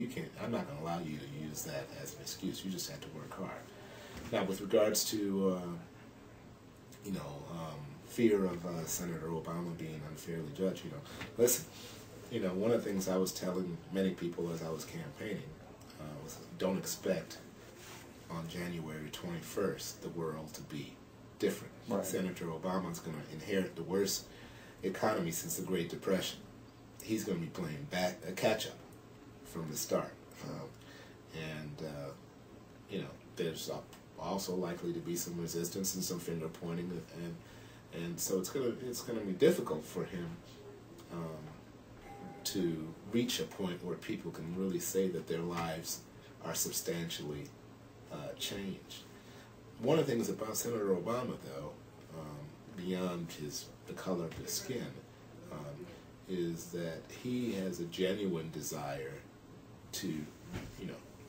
You can't. I'm not going to allow you to use that as an excuse. You just have to work hard. Now, with regards to fear of Senator Obama being unfairly judged, listen, one of the things I was telling many people as I was campaigning was don't expect on January 21st the world to be different. Right. Senator Obama's going to inherit the worst economy since the Great Depression. He's going to be playing catch-up from the start. There's also likely to be some resistance and some finger pointing, and so it's gonna be difficult for him to reach a point where people can really say that their lives are substantially changed. One of the things about Senator Obama, though, beyond the color of his skin, is that he has a genuine desire to,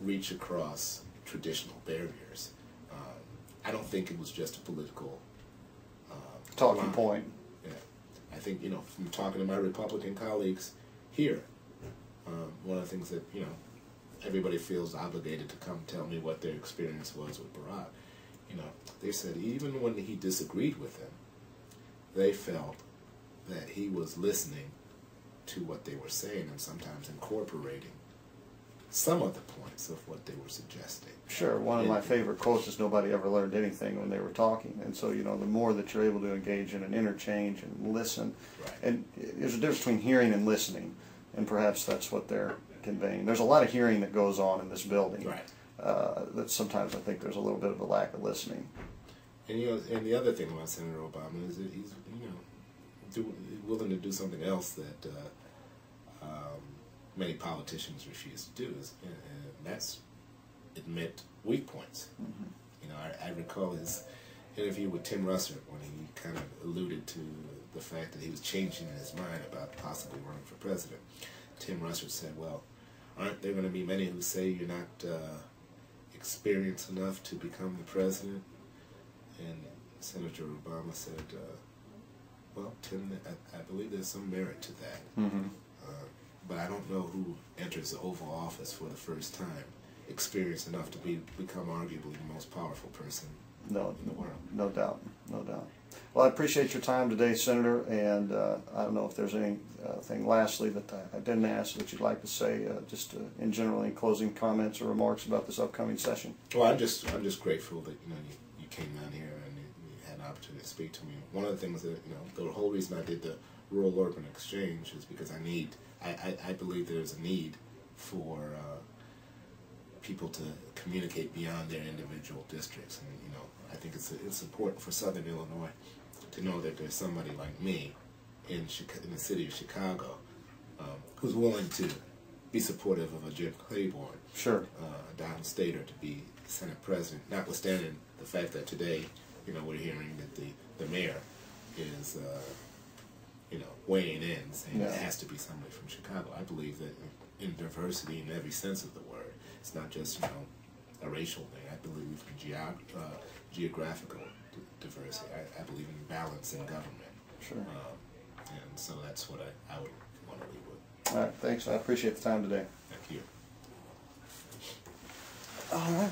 reach across traditional barriers. I don't think it was just a political talking point. Yeah, I think from talking to my Republican colleagues here, one of the things that everybody feels obligated to come tell me what their experience was with Barack. They said even when he disagreed with them, they felt that he was listening to what they were saying and sometimes incorporating some of the points of what they were suggesting. Sure. One of my favorite quotes is nobody ever learned anything when they were talking. And so, the more that you're able to engage in an interchange and listen, right. And there's a difference between hearing and listening, and perhaps that's what they're conveying. There's a lot of hearing that goes on in this building. Right. That sometimes I think there's a little bit of a lack of listening. And and the other thing about Senator Obama is that he's willing to do something else that many politicians refuse to do, and that's admit weak points. Mm-hmm. I recall his interview with Tim Russert when he kind of alluded to the fact that he was changing his mind about possibly running for president. Tim Russert said, well, aren't there going to be many who say you're not experienced enough to become the president? And Senator Obama said, well, Tim, I believe there's some merit to that. Mm-hmm. But I don't know who enters the Oval Office for the first time experienced enough to become arguably the most powerful person in the world. No doubt, no doubt. Well, I appreciate your time today, Senator, and I don't know if there's anything lastly that I didn't ask that you'd like to say, just in general, any closing comments or remarks about this upcoming session. Well, I'm just grateful that you came down here and you had an opportunity to speak to me. One of the things that the whole reason I did the rural-urban exchange is because I believe there's a need for people to communicate beyond their individual districts, and I think it's important for Southern Illinois to know that there's somebody like me in the city of Chicago who's willing to be supportive of a Jim Claiborne, sure, a downstater, to be Senate President, notwithstanding the fact that today we're hearing that the mayor is weighing in, saying it has to be somebody from Chicago. I believe that in diversity in every sense of the word, it's not just a racial thing. I believe in geographical diversity. I believe in balance in government. Sure. And so that's what I would want to leave with. All right, thanks. I appreciate the time today. Thank you. All right.